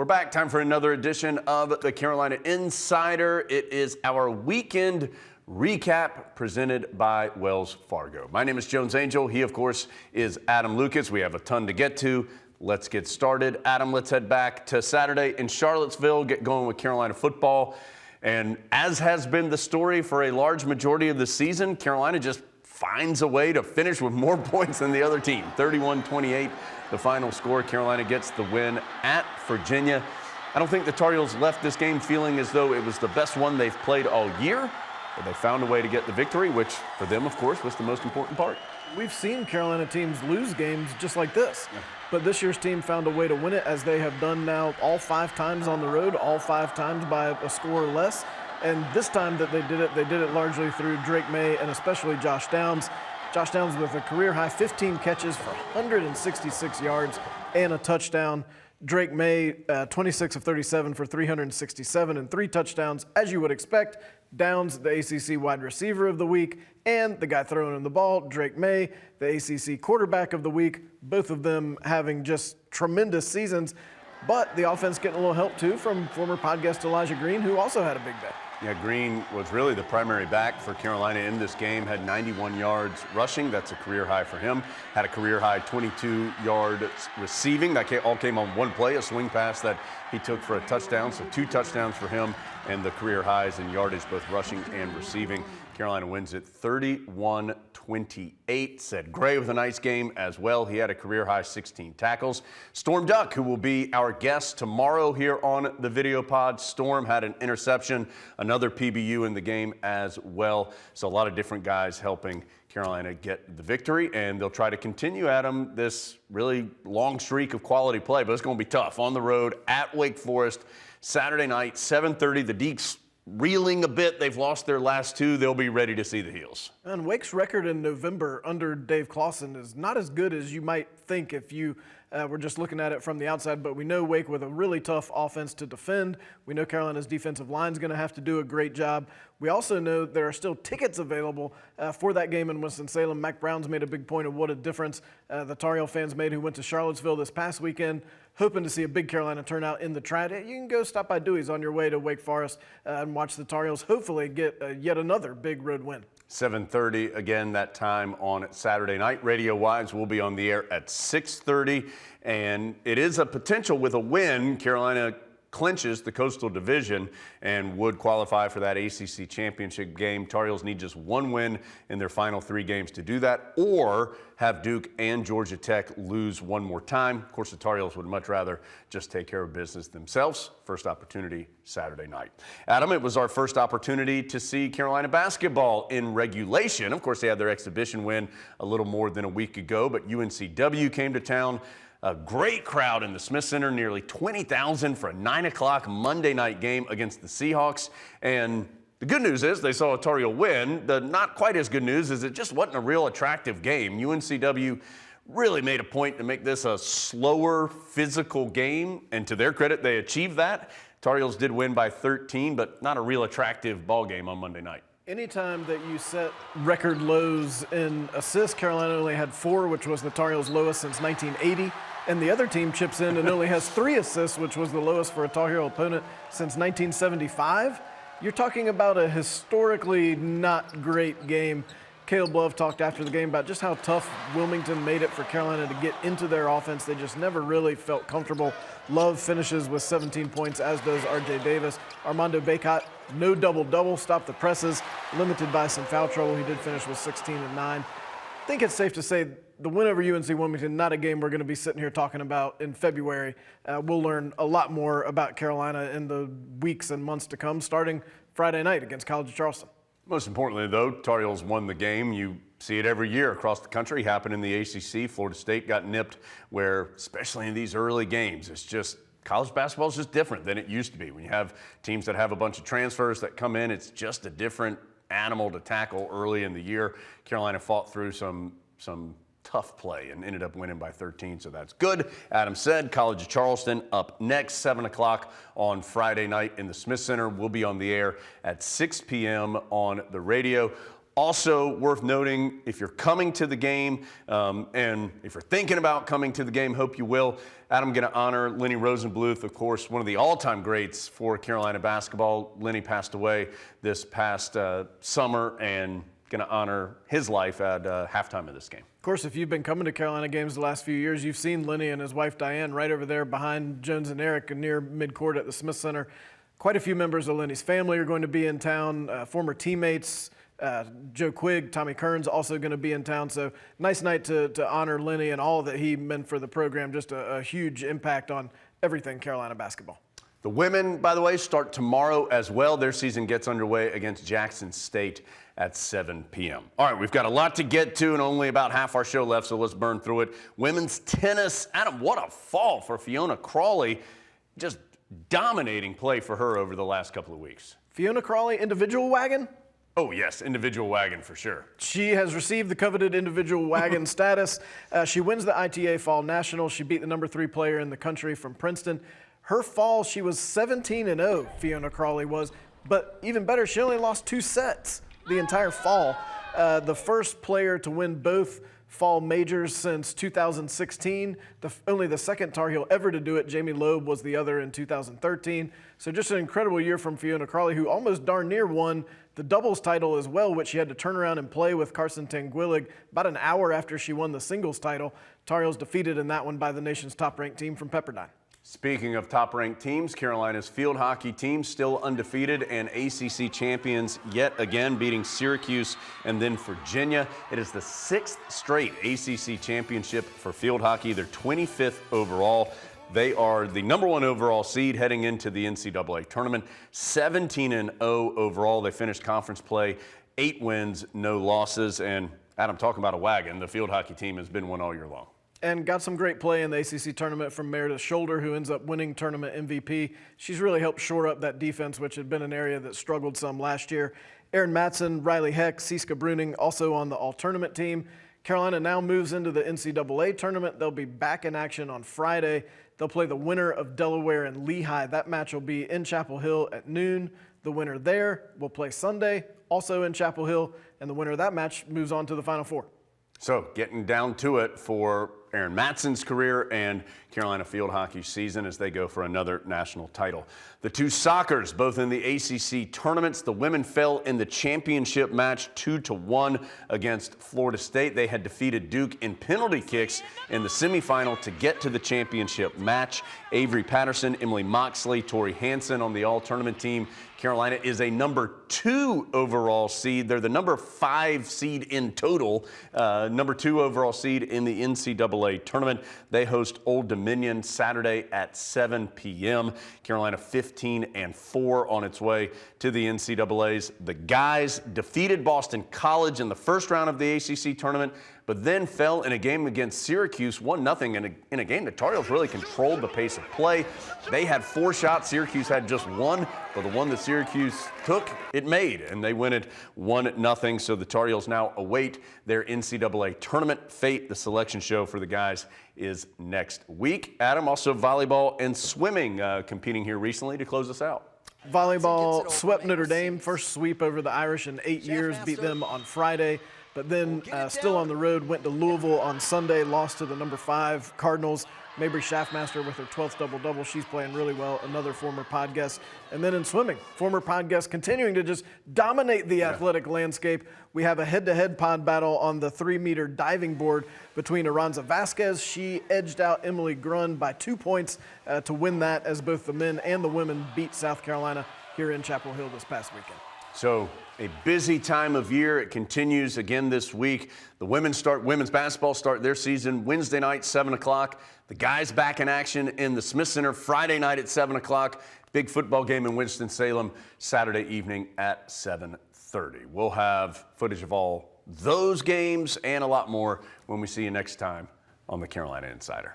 We're back. Time for another edition of the Carolina Insider. It is our weekend recap presented by Wells Fargo. My name is Jones Angel. He, of course, is Adam Lucas. We have a ton to get to. Let's get started. Adam, let's head back to Saturday in Charlottesville, get going with Carolina football. And as has been the story for a large majority of the season, Carolina just finds a way to finish with more points than the other team. 31-28, the final score. Carolina gets the win at Virginia. I don't think the Tar Heels left this game feeling as though it was the best one they've played all year, but they found a way to get the victory, which for them, of course, was the most important part. We've seen Carolina teams lose games just like this, but this year's team found a way to win it, as they have done now all 5 times on the road, all 5 times by a score or less. And this time that they did it largely through Drake May and especially Josh Downs. Josh Downs with a career-high 15 catches for 166 yards and a touchdown. Drake May, 26 of 37 for 367 and 3 touchdowns, as you would expect. Downs, the ACC wide receiver of the week, and the guy throwing in the ball, Drake May, the ACC quarterback of the week, both of them having just tremendous seasons. But the offense getting a little help, too, from former podcast Elijah Green, who also had a big day. Yeah, Green was really the primary back for Carolina in this game, had 91 yards rushing. That's a career high for him. Had a career high 22 yards receiving. That all came on one play, a swing pass that he took for a touchdown. So 2 touchdowns for him and the career highs in yardage, both rushing and receiving. Carolina wins it 31-28. Said Gray with a nice game as well. He had a career-high 16 tackles. Storm Duck, who will be our guest tomorrow here on the video pod. Storm had an interception, another PBU in the game as well. So a lot of different guys helping Carolina get the victory, and they'll try to continue, Adam, this really long streak of quality play, but it's going to be tough. On the road at Wake Forest, Saturday night, 7:30. The Deacs reeling a bit. They've lost their last 2. They'll be ready to see the Heels. And Wake's record in November under Dave Clawson is not as good as you might think if you were just looking at it from the outside, but we know Wake with a really tough offense to defend. We know Carolina's defensive line is going to have to do a great job. We also know there are still tickets available for that game in Winston-Salem. Mac Brown's made a big point of what a difference the Tar Heel fans made who went to Charlottesville this past weekend, hoping to see a big Carolina turnout in the Trat. You can go stop by Dewey's on your way to Wake Forest and watch the Tar Heels hopefully get yet another big road win. 7:30 again that time on Saturday night. Radio-wise, we'll be on the air at 6:30, and it is a potential with a win. Carolina clinches the Coastal Division and would qualify for that ACC championship game. Tar Heels need just 1 win in their final 3 games to do that, or have Duke and Georgia Tech lose 1 more time. Of course, the Tar Heels would much rather just take care of business themselves. First opportunity Saturday night. Adam, it was our first opportunity to see Carolina basketball in regulation. Of course, they had their exhibition win a little more than a week ago, but UNCW came to town. A great crowd in the Smith Center, nearly 20,000 for a 9 o'clock Monday night game against the Seahawks. And the good news is they saw a Tar Heel win. The not quite as good news is it just wasn't a real attractive game. UNCW really made a point to make this a slower, physical game, and to their credit, they achieved that. Tar Heels did win by 13, but not a real attractive ball game on Monday night. Anytime that you set record lows in assists, Carolina only had 4, which was the Tar Heels' lowest since 1980. And the other team chips in and only has 3 assists, which was the lowest for a Tar Heel opponent since 1975. You're talking about a historically not great game. Caleb Love talked after the game about just how tough Wilmington made it for Carolina to get into their offense. They just never really felt comfortable. Love finishes with 17 points, as does R.J. Davis. Armando Bacot, no double-double, stopped the presses, limited by some foul trouble. He did finish with 16 and 9. I think it's safe to say the win over UNC Wilmington, not a game we're going to be sitting here talking about in February. We'll learn a lot more about Carolina in the weeks and months to come, starting Friday night against College of Charleston. Most importantly, though, Tar Heels won the game. You see it every year across the country, happen in the ACC. Florida State got nipped where, especially in these early games, it's just college basketball is just different than it used to be. When you have teams that have a bunch of transfers that come in, it's just a different animal to tackle early in the year. Carolina fought through some tough play and ended up winning by 13, so that's good. Adam said College of Charleston up next, 7 o'clock on Friday night in the Smith Center. We'll be on the air at 6 p.m. on the radio. Also worth noting, if you're coming to the game, and if you're thinking about coming to the game, hope you will, Adam, going to honor Lenny Rosenbluth, of course, one of the all-time greats for Carolina basketball. Lenny passed away this past summer, and going to honor his life at halftime of this game. Of course, if you've been coming to Carolina games the last few years, you've seen Lenny and his wife Diane right over there behind Jones and Eric near midcourt at the Smith Center. Quite a few members of Lenny's family are going to be in town, former teammates. Joe Quigg, Tommy Kearns also going to be in town. So nice night to honor Lenny and all that he meant for the program. Just a huge impact on everything Carolina basketball. The women, by the way, start tomorrow as well. Their season gets underway against Jackson State at 7 p.m. All right, we've got a lot to get to and only about half our show left, so let's burn through it. Women's tennis. Adam, what a fall for Fiona Crawley. Just dominating play for her over the last couple of weeks. Fiona Crawley, individual wagon? Oh, yes, individual wagon for sure. She has received the coveted individual wagon status. She wins the ITA Fall National. She beat the number 3 player in the country from Princeton. Her fall, she was 17-0, Fiona Crawley was. But even better, she only lost 2 sets the entire fall. The first player to win both fall majors since 2016. Only the second Tar Heel ever to do it. Jamie Loeb was the other in 2013. So just an incredible year from Fiona Crawley, who almost darn near won the doubles title as well, which she had to turn around and play with Carson Tanguilig about an hour after she won the singles title. Tar Heels defeated in that one by the nation's top-ranked team from Pepperdine. Speaking of top-ranked teams, Carolina's field hockey team still undefeated and ACC champions yet again, beating Syracuse and then Virginia. It is the 6th straight ACC championship for field hockey. They're 25th overall. They are the number 1 overall seed heading into the NCAA tournament. 17-0 overall. They finished conference play, 8 wins, no losses. And Adam, talking about a wagon, the field hockey team has been one all year long. And got some great play in the ACC tournament from Meredith Shoulder, who ends up winning tournament MVP. She's really helped shore up that defense, which had been an area that struggled some last year. Erin Matson, Riley Heck, Siska Bruning also on the all-tournament team. Carolina now moves into the NCAA tournament. They'll be back in action on Friday. They'll play the winner of Delaware and Lehigh. That match will be in Chapel Hill at noon. The winner there will play Sunday, also in Chapel Hill, and the winner of that match moves on to the Final Four. So getting down to it for Erin Matson's career and Carolina field hockey season as they go for another national title. The 2 Sockers, both in the ACC tournaments. The women fell in the championship match 2-1 against Florida State. They had defeated Duke in penalty kicks in the semifinal to get to the championship match. Avery Patterson, Emily Moxley, Tori Hansen on the all-tournament team. Carolina is a number 2 overall seed. They're the number 5 seed in total, number 2 overall seed in the NCAA tournament. They host Old Dominion Saturday at 7 p.m. Carolina 15-4 on its way to the NCAAs. The guys defeated Boston College in the first round of the ACC tournament, but then fell in a game against Syracuse, 1-0 in a game that Tar Heels really controlled the pace of play. They had 4 shots. Syracuse had just 1, but the one that Syracuse took, it made, and they win it 1-0. So the Tar Heels now await their NCAA tournament fate. The selection show for the guys is next week. Adam, also volleyball and swimming competing here recently to close us out. Volleyball swept Notre Dame, first sweep over the Irish in 8 years, beat them on Friday. But then still on the road, went to Louisville on Sunday, lost to the number 5 Cardinals. Mabry Schaffmaster with her 12th double-double. She's playing really well, another former pod guest. And then in swimming, former pod guest continuing to just dominate the athletic landscape. We have a head-to-head pod battle on the 3-meter diving board between Aranza Vasquez. She edged out Emily Grund by 2 points to win that, as both the men and the women beat South Carolina here in Chapel Hill this past weekend. So a busy time of year. It continues again this week. The women's basketball start their season Wednesday night, 7 o'clock. The guys back in action in the Smith Center Friday night at 7 o'clock. Big football game in Winston-Salem Saturday evening at 7:30. We'll have footage of all those games and a lot more when we see you next time on the Carolina Insider.